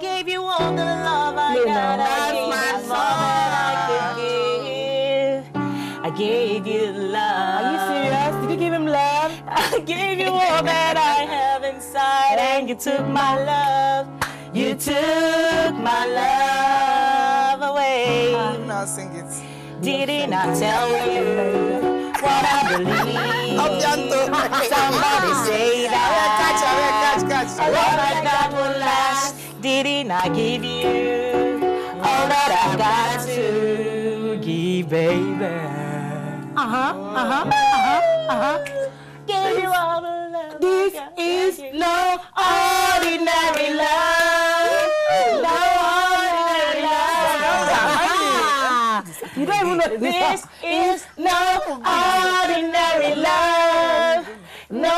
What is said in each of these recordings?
gave you all the love I got. I gave you all that I could give. I gave you love. Are you serious? Did you give him love? I gave you all that I have inside, and you took my love. You took my love away. I'm not sing it. Didn't I tell you what I believe? Somebody say that Catch. love like that will last. Didn't I give you all that I got to give, baby? Give you all the love. This is no ordinary love. No ordinary love. You don't even know This is no ordinary love. No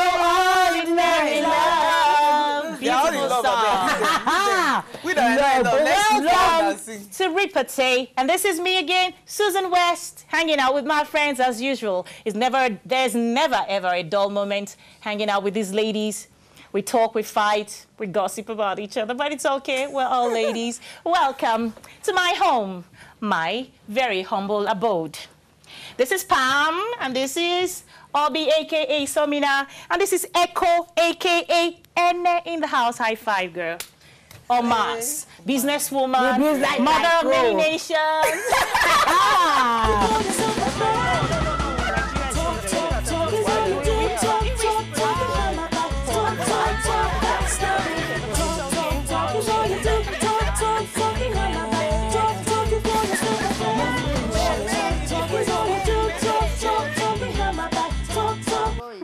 ordinary love. Beautiful song. We don't know. Welcome to Repartee, and this is me again, Susan West, hanging out with my friends as usual. There's never ever a dull moment hanging out with these ladies. We talk, we fight, we gossip about each other, but it's okay. We're all ladies. Welcome to my home, my very humble abode. This is Pam, and this is Obi, a.k.a. Somina, and this is Echo, a.k.a. Enne in the house. High five, girl. Omas, businesswoman, mother of many nations.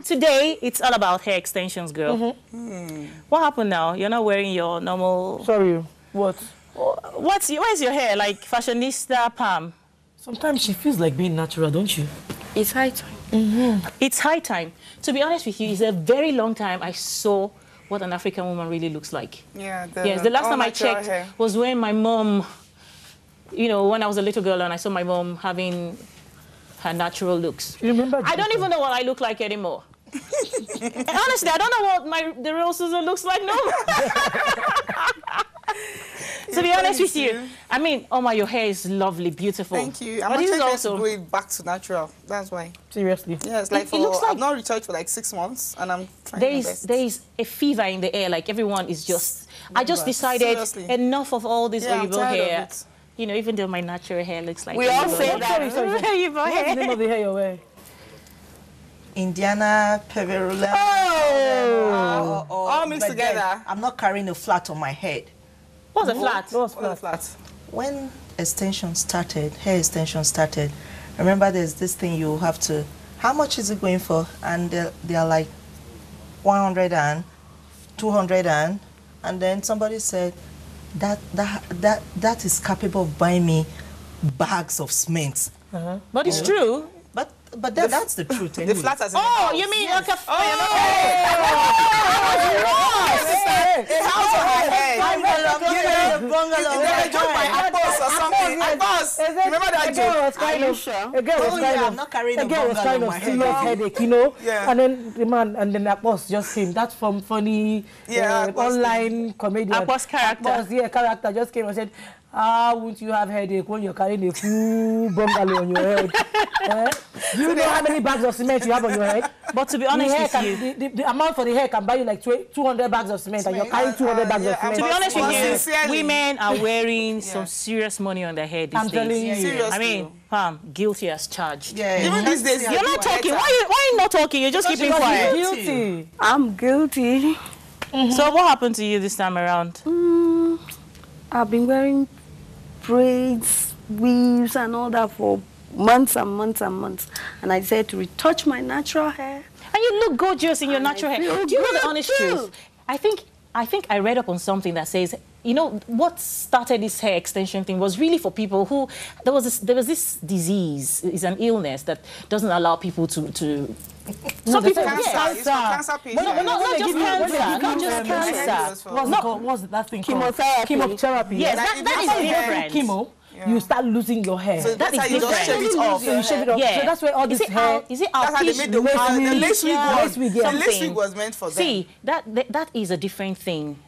Today, it's all about hair extensions, girl. What happened now? You're not wearing your normal... Sorry, what? Where's your hair? Like fashionista Pam? Sometimes she feels like being natural, don't you? It's high time. It's high time. To be honest with you, it's a very long time I saw what an African woman really looks like. Yeah. The last time I checked was when my mom, you know, when I was a little girl and I saw my mom having her natural looks. You remember? I don't even know what I look like anymore. Honestly, I don't know what the real Susan looks like no more. To be honest with you, I mean, Oma, your hair is lovely, beautiful. Thank you. I'm but actually also going back to natural. That's why. Seriously? Yeah, it's like, it looks like I've not retouched for like 6 months, and I'm trying my best. there is a fever in the air. Like everyone is just. I just decided enough of all this Oyibo hair. You know, even though my natural hair looks like. We all say that. Oyibo What's the name of the hair you're wearing? Indiana, Peverula. All mixed together. I'm not carrying a flat on my head. What's a flat? What's flat? When hair extension started, remember there's this thing you have to, how much is it going for? And they're like 100 and 200 and then somebody said that is capable of buying me bags of cement. But it's true. But that's the truth anyway. The flat as in You mean like a... a house on my head. Bungalow. They joke by Abbas or something. Abbas. Remember that joke? Are you sure? A girl was I'm not carrying a was bungalow kind on of my serious head. headache, you know? Yeah. And then the man, and then Abbas just came. That's from funny online comedian. Abbas character. Abbas, character just came and said, how won't you have headache when you're carrying a full bungalow on your head? You know how many bags of cement you have on your head? But to be honest with you... The amount for the hair can buy you like 200 bags of cement, and you're carrying 200 bags of cement. To be honest with you, women are wearing some serious money on their head these days. I'm telling you. Seriously. I mean, guilty as charged. Yeah. Even these days, You're not talking. Why are you not talking? You're just keeping quiet. Guilty. I'm guilty. So what happened to you this time around? I've been wearing braids, weaves, and all that for months and months and months. And I decided to retouch my natural hair. And you look gorgeous in your natural hair. Do you know the honest truth? I think I read up on something that says, you know, what started this hair extension thing was really for people who there was this disease, it's an illness that doesn't allow people to some people cancer patients. No, not just cancer, not just cancer. What's that thing called? Chemotherapy. Chemotherapy. Yes, that is different. Chemo. You start losing your hair. So that is how you just shave it off. So you shave it off. Yeah. So that's where all this hair... Is it That's how they made the lace wig. The lace wig was meant for them. See, that is a different thing.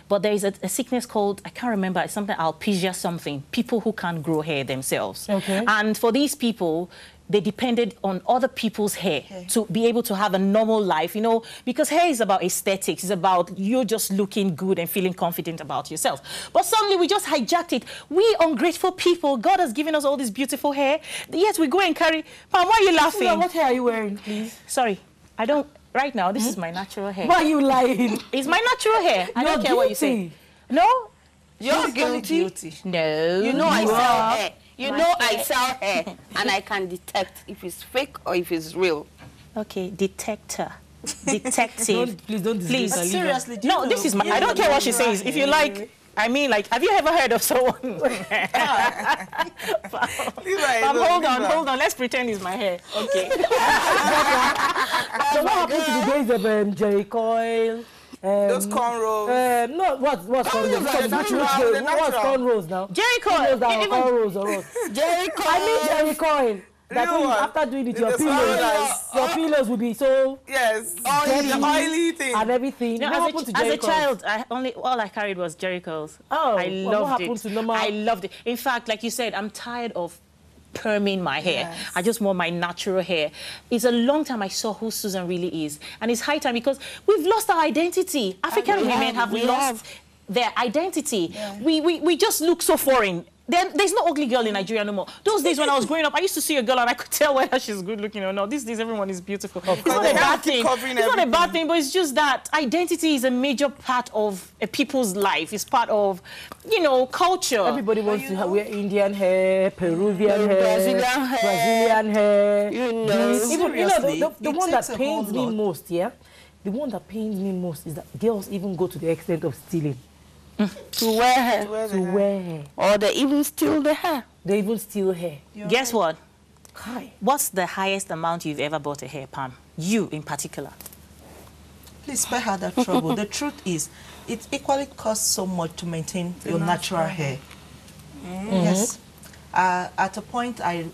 But there is a sickness called, I can't remember, it's something, alopecia something, people who can't grow hair themselves. Okay. And for these people, they depended on other people's hair to be able to have a normal life, you know, because hair is about aesthetics. It's about you just looking good and feeling confident about yourself. But suddenly we just hijacked it. We ungrateful people, God has given us all this beautiful hair, yet we go and carry... Mom, why are you laughing? Well, what hair are you wearing, please? Sorry, I don't... Right now, this is my natural hair. Why are you lying? It's my natural hair. I don't care what you say. No? You're guilty. No. You know I sell hair. You know I sell hair, and I can detect if it's fake or if it's real. Okay, detector. Detective. Please don't Please. Seriously, do you No, know? this is my... I don't care what she says. If you like... I mean, like, have you ever heard of someone? Hold on. Let's pretend it's my hair. Okay. So what happened to the days of Jerry Coyle? Those cornrows. No, what's cornrows? they're natural, What's cornrows now? Jerry Coyle. Cornrows or what? Jerry Coyle. I mean Jerry Coyle. That Real when one. after doing it, In the your pillows will be so Yes. dirty The oily thing. and everything. No, What happened to as Jerry a Coyle? child, all I carried was Jerry Curls. Oh, I what loved happened it. to normal? I loved it. In fact, like you said, I'm tired of perming my hair. Yes. I just want my natural hair. It's a long time I saw who Susan really is. And it's high time because we've lost our identity. African women have lost their identity. Yeah. We just look so foreign. There's no ugly girl in Nigeria no more. Those days when I was growing up, I used to see a girl and I could tell whether she's good looking or not. These days, everyone is beautiful. It's not a bad thing. It's not a bad thing, but it's just that identity is a major part of a people's life. It's part of, you know, culture. Everybody wants to wear Indian hair, Peruvian hair, Brazilian hair. You know. Even, you know, the it one that takes a pains whole me lot. most, the one that pains me most is that girls even go to the extent of stealing. To wear hair. To wear hair. Or they even steal the hair. They even steal hair. Guess what? Kai. What's the highest amount you've ever bought a hair, Pam? You in particular. Please spare her that trouble. The truth is, it equally costs so much to maintain your natural hair. Yes. At a point, I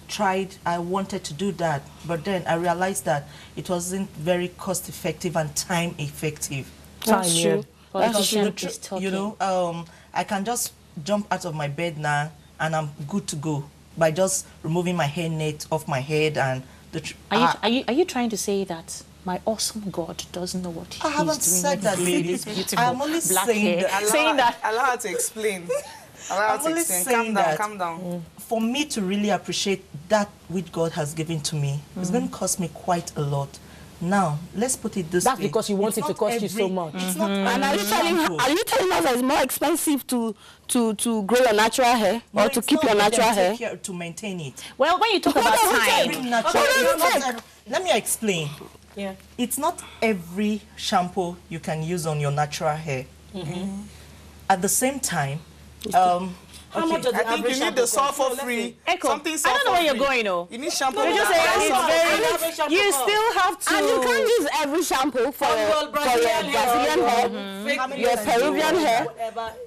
wanted to do that, but then I realized that it wasn't very cost-effective and time-effective. That's true. Politician is talking. You know, I can just jump out of my bed now and I'm good to go by just removing my hairnet off my head and the. Are you trying to say that my awesome God doesn't know what He's doing? I haven't said that, lady. This beautiful I'm only black saying hair. that. Saying that. Allow her to explain. Allow her I'm to only explain. saying Calm down, that. calm down. For me to really appreciate that which God has given to me, it's going to cost me quite a lot. Now, let's put it this way. That's because you want It's it to not cost you so much. It's not And are you every telling shampoo. us that it's more expensive to grow your natural hair No, or to it's keep not, your but then natural take hair? care to maintain it. Well, when you talk about Every time, natural, it's not let me explain. Yeah. It's not every shampoo you can use on your natural hair. At the same time, How much does I the think average you need shampoo the cost? sulfur-free. Echo, Something I don't know where you're sulfur-free. going, though. You need shampoo. You just say it's very. You still have to. And you can't use every shampoo for your Brazilian hair, your Peruvian hair.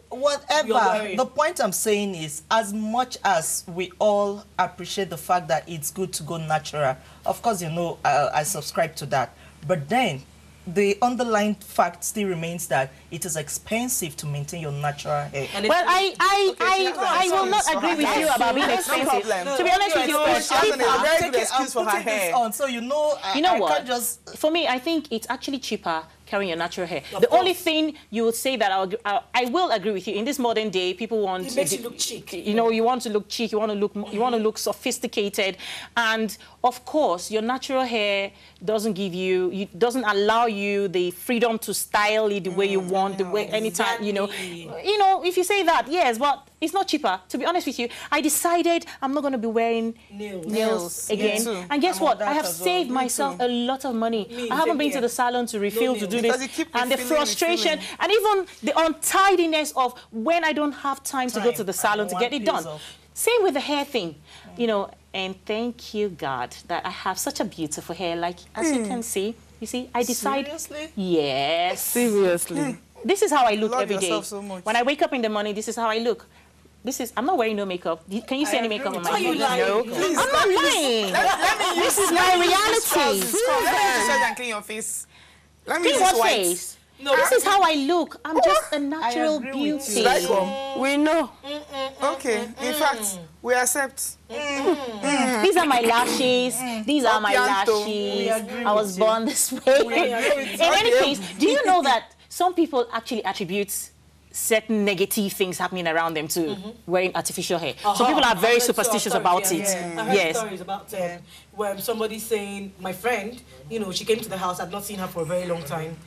whatever. The point I'm saying is, as much as we all appreciate the fact that it's good to go natural, of course, you know, I subscribe to that. But then, the underlying fact still remains that it is expensive to maintain your natural hair. Well, I will not agree with you about being expensive. problem. To be honest with you, it's She has cheaper. a very good I'm excuse for her putting this hair. on, so you know, You know I what? can't just. For me, I think it's actually cheaper carrying your natural hair. The only thing you would say that I will agree with you, in this modern day, people want It makes you look chic. You know, you want to look chic, you want to look sophisticated, and of course, your natural hair doesn't doesn't allow you the freedom to style it the way you want, the way anytime, you know. You know, if you say that, yes, but it's not cheaper. To be honest with you, I decided I'm not going to be wearing nails again. too. And guess I'm on what? that I have as well. saved Me myself too. a lot of money. I haven't been to the salon to refill to do Because this. you keep And the refilling, frustration refilling. and even the untidiness of when I don't have time to go to the salon to get it done. Same with the hair thing, you know. And thank you, God, that I have such a beautiful hair. Like, as you can see, I decide. Seriously? Yes. Seriously. This is how I look Love every day. yourself so much. When I wake up in the morning, this is how I look. I'm not wearing no makeup. Can you see any makeup on my face? No. Please, I'm not lying. let me use This is my reality. Let me use this and clean your face. Let me Clean use what white. face? No, this is how I look. I'm just a natural beauty. Should I come? We know. Okay. In fact, we accept. These are my lashes. These are my lashes. I was born this way. In any case, do you know that some people actually attribute certain negative things happening around them to wearing artificial hair? Some people are very superstitious about it. I heard stories about when somebody saying, my friend, you know, she came to the house, I'd not seen her for a very long time,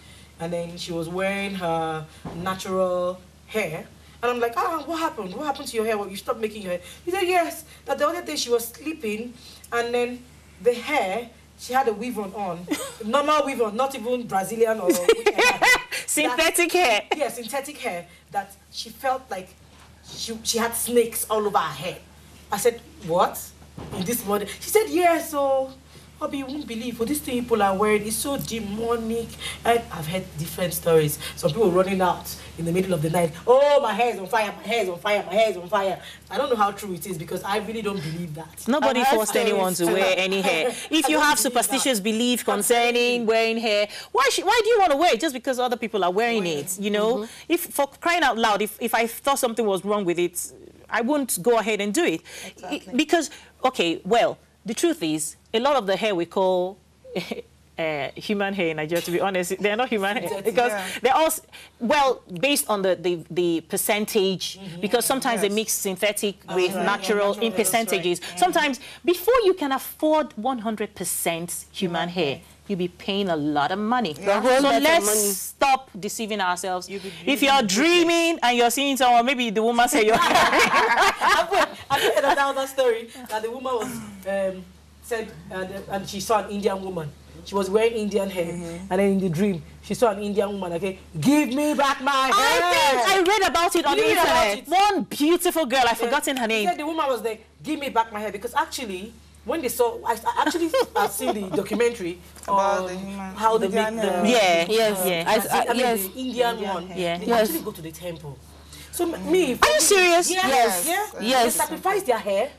and then she was wearing her natural hair. And I'm like, what happened? What happened to your hair? Well, you stopped making your hair. He said, yes, that the other day she was sleeping, and then the hair, she had a weave-on on. Normal weave-on, not even Brazilian or whichever. Synthetic hair. Yeah, synthetic hair. That she felt like she had snakes all over her hair. I said, what? In this model? She said, yes, so... Bobby, you won't believe what these things people are wearing is so demonic. And I've heard different stories. Some people running out in the middle of the night. Oh, my hair is on fire, my hair is on fire, my hair is on fire. I don't know how true it is because I really don't believe that. Nobody forced anyone to wear any hair. If you have superstitious belief concerning wearing hair, why do you want to wear it? Just because other people are wearing it, you know? If for crying out loud, if I thought something was wrong with it, I wouldn't go ahead and do it. Exactly. Because, okay, well, the truth is, a lot of the hair we call human hair in Nigeria, to be honest, they're not human hair because they're all, well, based on the percentage, because sometimes they mix synthetic with natural in percentages. Sometimes, before you can afford 100% human hair, you'll be paying a lot of money. So let's stop deceiving ourselves. If you're dreaming and you're seeing someone, maybe the woman say you're... I've heard another story that the woman was said, and she saw an Indian woman. She was wearing Indian hair, and then in the dream, she saw an Indian woman. Okay, give me back my hair. I think I read about it on the internet. One beautiful girl, I've forgotten her name. Said the woman was like, give me back my hair, because actually, when they saw, I've seen the documentary about how they make the Indian one. They actually go to the temple. So me, are you serious? Yes. They sacrifice their hair.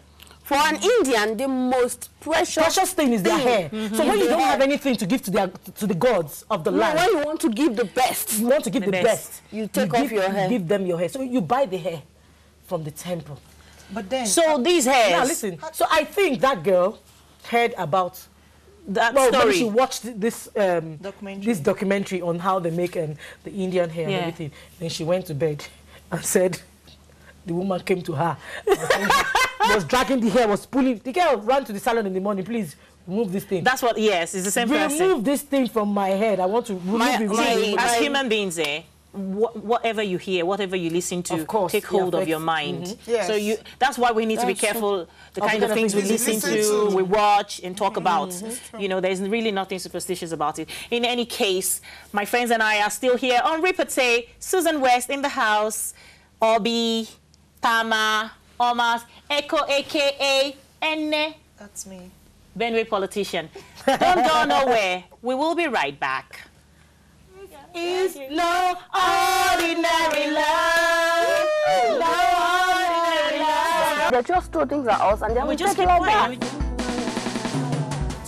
For an Indian, the most precious thing is their hair. So when you don't have anything to give to the gods of the land, when you want to give the best, you want to give the best, you take off your hair. Give them your hair. So you buy the hair from the temple. But then... So these hairs... Now listen, so I think that girl heard about that story. When she watched this documentary on how they make the Indian hair and everything, then she went to bed and said, the woman came to her, was dragging the hair, was pulling. The girl ran to the salon in the morning, please remove this thing. That's what, yes, it's the same person. Remove this thing from my head. I want to remove it. As human beings, whatever you hear, whatever you listen to, take hold of your mind. Yes. So that's why we need to be careful the kind of things we listen to, we watch and talk about. You know, there's really nothing superstitious about it. In any case, my friends and I are still here on Repartee. Susan West in the house, Obi, Tama, Omas, Echo, a.k.a. Enne. That's me. Benway politician. Don't go nowhere. We will be right back. It's no ordinary love. No ordinary love. They just throw things at us and then we just keep going.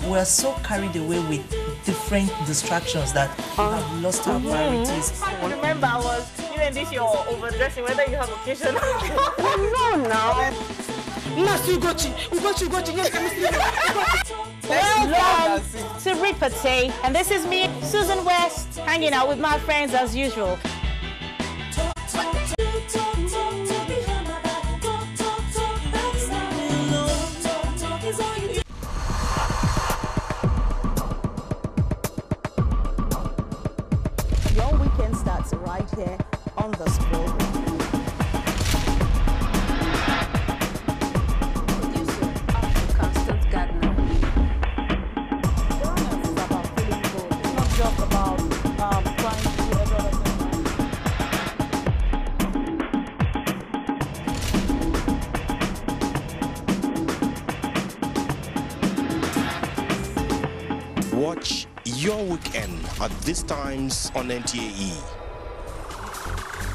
We're so carried away with different distractions that we have lost our priorities. I remember I was, you and this, you're overdressing, whether you have occasion. No, now. Welcome to Repartee, and this is me, Susan West, hanging out with my friends as usual. Your weekend starts right here on the spot. Watch Your Weekend at these times on NTAE.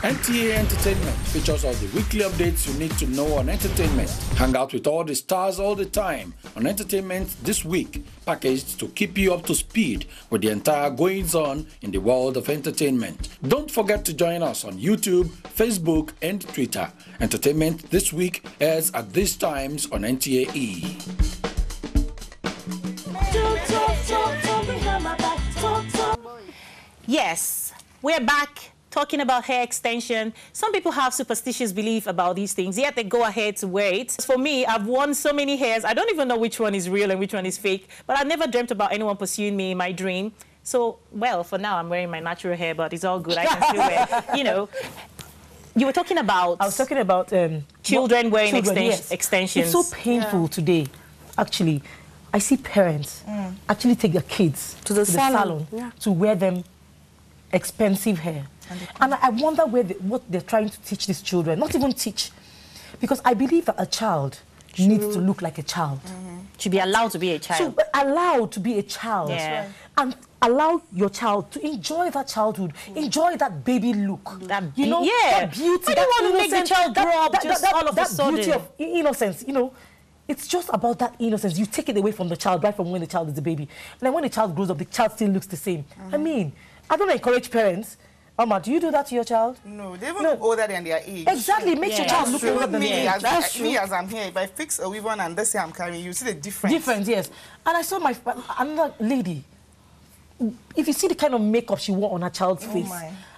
NTA Entertainment features all the weekly updates you need to know on entertainment. Hang out with all the stars all the time on Entertainment This Week, packaged to keep you up to speed with the entire goings-on in the world of entertainment. Don't forget to join us on YouTube, Facebook, and Twitter. Entertainment This Week airs at these times on NTAE. Yes, we're back talking about hair extension. Some people have superstitious belief about these things, yet they go ahead to wear it. For me, I've worn so many hairs, I don't even know which one is real and which one is fake, but I never dreamt about anyone pursuing me in my dream. So, well, for now, I'm wearing my natural hair, but it's all good. I can still wear, you know. You were talking about... I was talking about... children wearing yes. extensions. It's so painful today, actually. I see parents actually take their kids to the salon to wear them expensive hair. And I wonder what they're trying to teach these children. Not even teach. Because I believe that a child needs to look like a child. Should be allowed to be a child. So allowed to be a child. Yeah. And allow your child to enjoy that childhood, enjoy that baby look. That you know, yeah. that beauty. I don't want to make the child grow up just all of a sudden. That beauty of innocence, you know. It's just about that innocence. You take it away from the child right from when the child is a baby. And then when the child grows up, the child still looks the same. I mean, I don't encourage parents. Amma, do you do that to your child? No, they even look older than their age. Exactly, makes your child look older than their age. Me, as I'm here, if I fix a weave on and this year I'm carrying, you see the difference. Difference, yes. And I saw another lady. If you see the kind of makeup she wore on her child's face.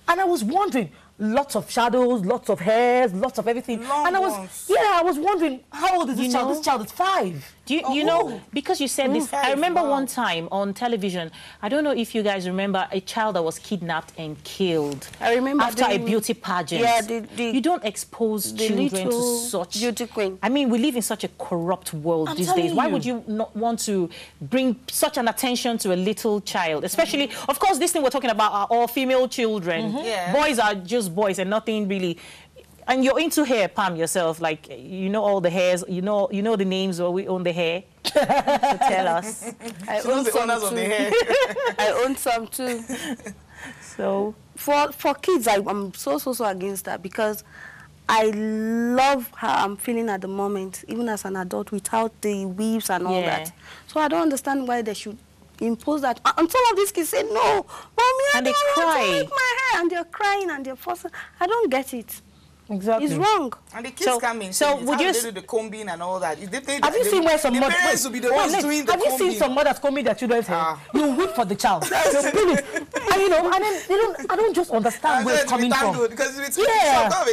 And I was wondering, lots of shadows, lots of hairs, lots of everything. And I was wondering, how old is this child? This child is 5. Do you know, because you said this, I remember one time on television, I don't know if you guys remember a child that was kidnapped and killed. I remember after a beauty pageant. Yeah, you don't expose children to such beauty queen. I mean, we live in such a corrupt world these days. Why would you not want to bring such an attention to a little child? Especially, of course, this thing we're talking about are all female children. Boys are just boys and nothing really. And you're into hair, Pam, yourself. Like, you know all the hairs. You know the names where we own the hair. So tell us. I own some too. Of the hair. I own some too. So for kids, I'm so against that, because I love how I'm feeling at the moment, even as an adult, without the weaves and all that. So I don't understand why they should impose that. And some of these kids say, no, Mommy, I don't want to make my hair. And they're crying and they're fussing. I don't get it. Exactly. It's wrong. And the kids come in. So would you do the combing and all that? Have you seen where some mothers... parents will be the ones doing the combing. Have you seen some mothers combing their children's hair? You wait for the child. They'll pull it. And you know, and then I don't just understand where it's coming from. Because it's a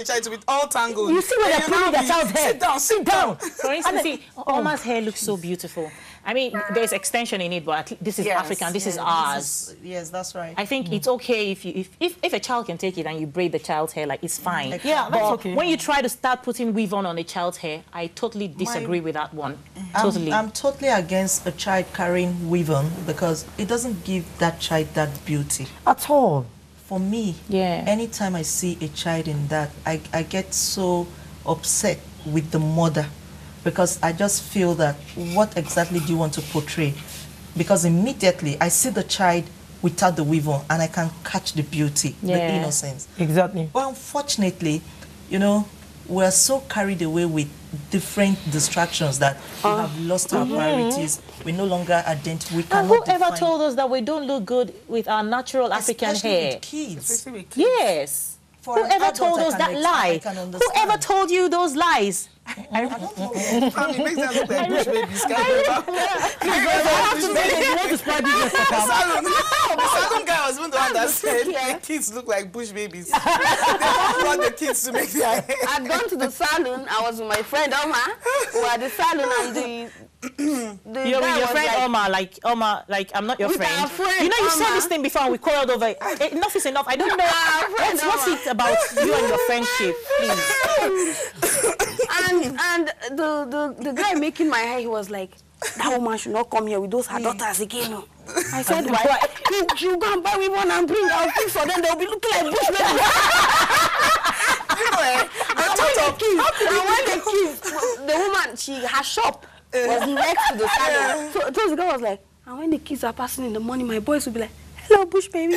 child to be all tangled. You see where they're pulling their child's hair. Sit down. For instance, see, Oma's hair looks so beautiful. I mean, there's extension in it, but this is African. This is ours. Yes, that's right. I think it's okay if a child can take it and you braid the child's hair, like, it's fine. Yeah, that's okay. When you try to start putting weave on a child's hair, I totally disagree with that one. Totally. I'm totally against a child carrying weave on, because it doesn't give that child that beauty. At all. For me, anytime I see a child in that, I get so upset with the mother, because I just feel that, what exactly do you want to portray? Because immediately I see the child without the weave on and I can catch the beauty, the innocence. Exactly. But unfortunately, you know, we're so carried away with different distractions that we have lost our priorities. We no longer identify. And whoever told us that we don't look good with our natural African hair? With kids. Yes. Whoever told us that lie? Whoever told you those lies? I don't know. It makes them look like bush babies. The salon guy was even the one that said the kids look like bush babies. They brought the kids to make their hair. I'd gone to the salon. I was with my friend Oma, who at the salon, and you're with your friend Oma, like I'm not your friend. You know, you said this thing before and we quarreled over it. Enough is enough. I don't know. What's it about you and your friendship, please? And the guy making my hair, he was like, that woman should not come here with those her daughters again. No. I said, why? You go and buy me one and bring out things for them. They'll be looking like bush babies. The woman, her shop was next to the salon. So the guy was like, and when the kids are passing in the morning, my boys will be like, hello, bush baby.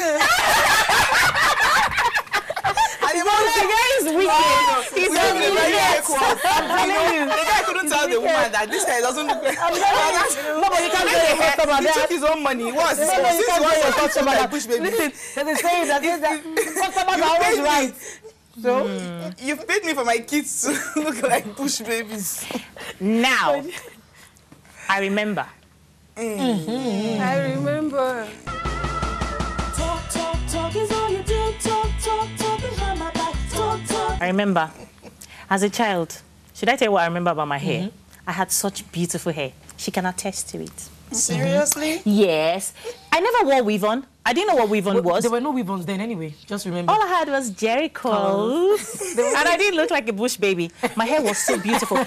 guy is wicked. He's so wicked. I'm telling you. The guy couldn't tell the woman that this hair doesn't look like... No, but you can't get a customer. He took his own money. What's this? No, you can't get a customer. Like bush baby. Listen, they say that customers are always right. So, you paid me for my kids to look like bush babies. Now, I remember. I remember. I remember, as a child, should I tell you what I remember about my hair? I had such beautiful hair. She can attest to it. Seriously? Yes. I never wore weave-on. I didn't know what weave-on was. there were no weave-ons then anyway. Just remember. All I had was Jerry curls. And I didn't look like a bush baby. My hair was so beautiful.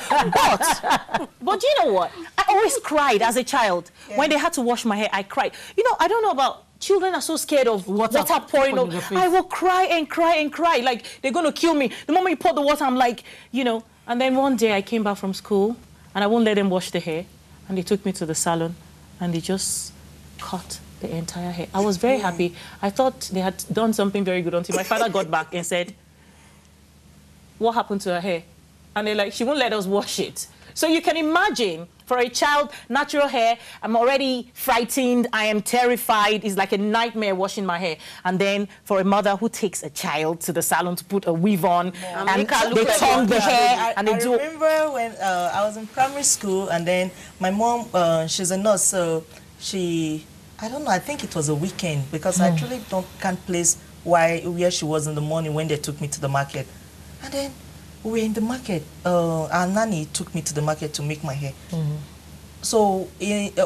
But you know what? I always cried as a child. Yeah. When they had to wash my hair, I cried. You know, I don't know about... Children are so scared of water pouring over. I will cry and cry and cry. Like, they're going to kill me. The moment you pour the water, I'm like, you know. And then one day I came back from school and I won't let them wash the hair. And they took me to the salon and they just cut the entire hair. I was very happy. I thought they had done something very good until my father got back and said, what happened to her hair? And they're like, she won't let us wash it. So you can imagine, for a child, natural hair, I'm already frightened, I am terrified, it's like a nightmare washing my hair. And then for a mother who takes a child to the salon to put a weave on, and they tongue the hair, and they do... I remember when I was in primary school, and then my mom, she's a nurse, so I don't know, I think it was a weekend, because I truly can't place where she was in the morning when they took me to the market. And then we were in the market. Our nanny took me to the market to make my hair. So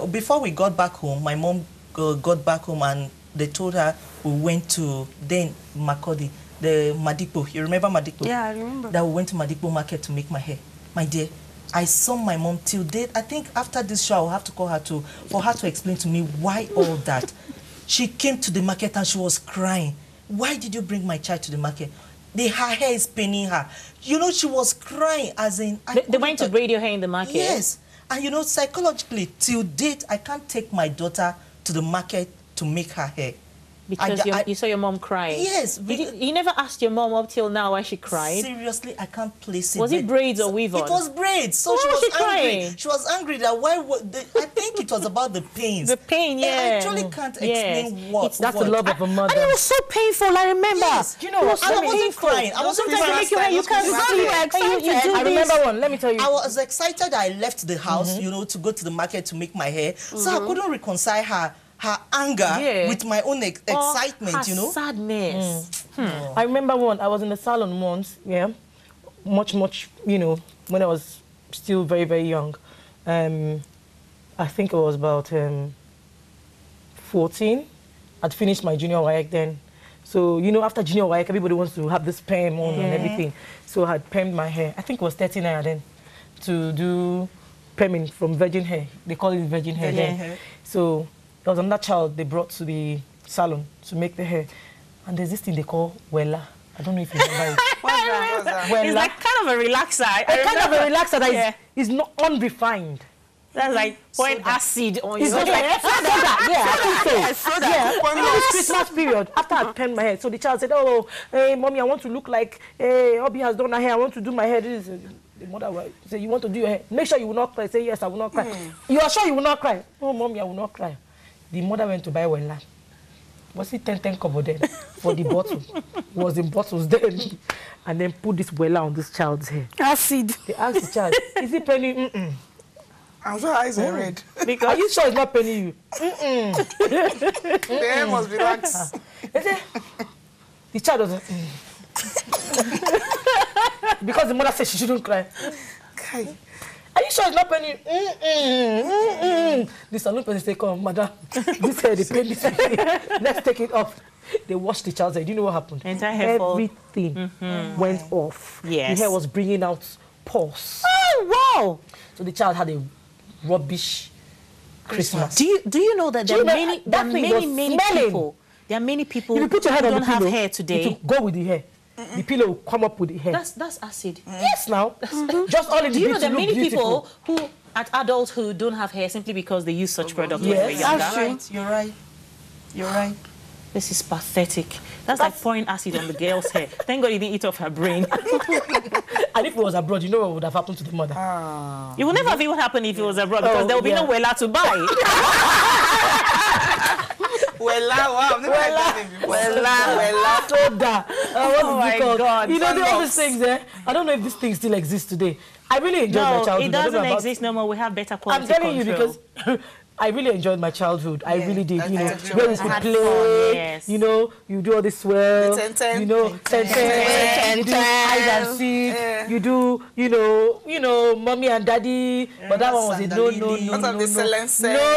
before we got back home, my mom got back home and they told her we went to then Makodi, the Madipo. You remember Madipo? Yeah, I remember. That we went to Madipo market to make my hair. My dear, I saw my mom till date. I think after this show, I'll have to call her for her to explain to me why all that. She came to the market and she was crying. Why did you bring my child to the market? Her hair is paining her. You know, she was crying as in... They went to braid your hair in the market? Yes. And you know, psychologically, till date, I can't take my daughter to the market to make her hair. Because you saw your mom crying? Yes. You never asked your mom up till now why she cried? Seriously, I can't place it. Was it braids or weave-on? It was braids. So she was angry. She was angry that I think it was about the pains. The pain, yeah. I actually can't explain what. That's the love of a mother. And it was so painful, I remember. Yes. You know what? I wasn't crying. I wasn't Sometimes you make your hair, you can't I remember one. Let me tell you. I was excited I left the house, you know, to go to the market to make my hair. So I couldn't reconcile her anger with my own excitement, you know. Sadness. I remember one. I was in the salon once, much, you know, when I was still very, very young. I think I was about 14. I'd finished my junior WAEC then. So, you know, after junior WAEC, everybody wants to have this perm on and everything. So I had permed my hair. I think it was 13 naira then to do perming from virgin hair. They call it virgin hair then. So there was another child they brought to the salon to make the hair. And there's this thing they call Wella. I don't know if you remember it. What's that? It's like kind of a relaxer. Kind of a relaxer that is not unrefined. That's like pouring acid on you. It's not like soda. I think so. It was Christmas period. After I permed my hair, so the child said, "Oh, hey, mommy, I want to look like Obi has done her hair. I want to do my hair." This is the mother will say, "You want to do your hair? Make sure you will not cry." Say, "Yes, I will not cry." You are sure you will not cry? No, mommy, I will not cry. The mother went to buy Wella. Was it 10 kobo then for the bottle? It was in bottles then. And then put this Wella on this child's hair. Acid. They asked the child, "Is it penny?" I'm sure eyes are red. Because are you sure it's not penny you? The hair must relax. The child was because the mother said she shouldn't cry. Okay. Are you sure it's not penny? The salon person say, "Come, madam, this hair, the penny, let's take it off." They washed the child's hair. Do you know what happened? Entire hair fall. Everything went off. Yes. The hair was bringing out pus. Oh, wow. So the child had a rubbish Christmas. Do you know that there are many people? There are many people if you put your head who on don't the have pillow, hair today. it will go with the hair. The pillow will come up with the hair. That's acid. Yes, now. Just all in the Do you know to there are look many beautiful. people who, at adulthood, don't have hair simply because they use such products when Yes. they were younger? You're right. You're right. This is pathetic. That's like pouring acid on the girl's hair. Thank God you didn't eat off her brain. And if it was abroad, you know what would have happened to the mother? It would never have even happened if it was abroad, because there will be no Wella to buy. Wow, I've never heard that name before. Soda. Oh my God. You know, all these things there. I don't know if this thing still exists today. I really enjoyed my childhood. It doesn't exist no more. We have better quality I'm telling control. you because I really enjoyed my childhood. I really did. You know, agree. where we could play. Yes. You know, you do all this swell. The 10-10. You know, 10-10. You do hide and seek. You do, you know, mommy and daddy. But that one was a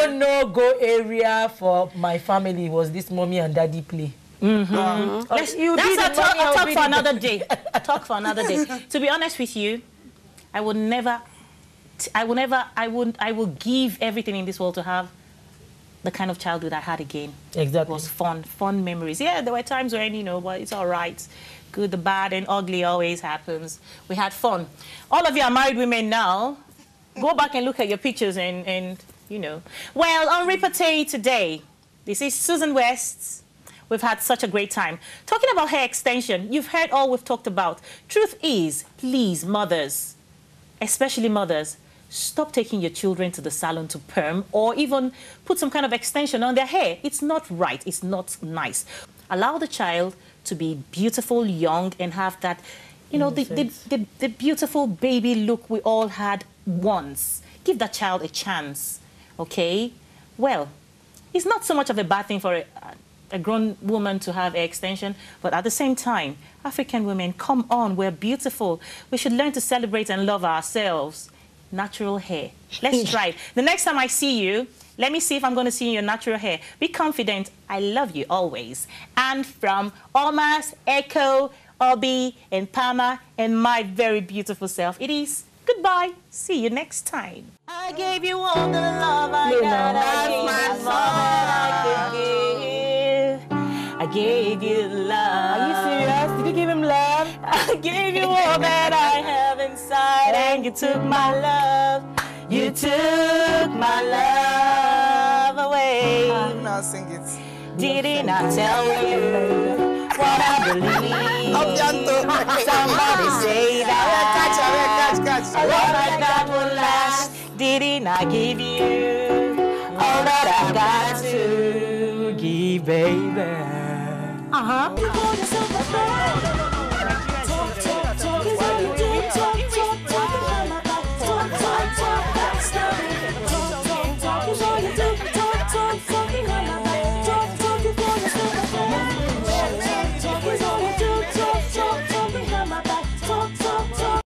no go area for my family. Was this mommy and daddy play? That's a talk for another day. A talk for another day. To be honest with you, I will give everything in this world to have the kind of childhood I had again. Exactly. It was fun memories. Yeah, there were times when, but it's all right. Good, the bad, and ugly always happens. We had fun. All of you are married women now. Go back and look at your pictures and Well, on Repartee today, this is Susan West. We've had such a great time. Talking about hair extension, you've heard all we've talked about. Truth is, please, mothers, especially mothers, stop taking your children to the salon to perm or even put some kind of extension on their hair. It's not right. It's not nice. Allow the child to be beautiful, young, and have that, the beautiful baby look we all had once. Give that child a chance, okay? Well, it's not so much of a bad thing for a grown woman to have an extension, but at the same time, African women, come on, we're beautiful. We should learn to celebrate and love ourselves. Natural hair. Let's try it. The next time I see you, let me see if I'm going to see your natural hair. Be confident. I love you always. And from Omas, Echo, Obi, and Pama, and my very beautiful self, it is goodbye. See you next time. I gave you all the love I got. I gave you all I could give. I gave you love. Are you serious? Did you give him love? I gave you all that I have inside, and you took my love. You took my love away. Now sing it. Didn't I tell you what I believe? Somebody say that a love like that will last. Didn't I give you all that I got to give, baby?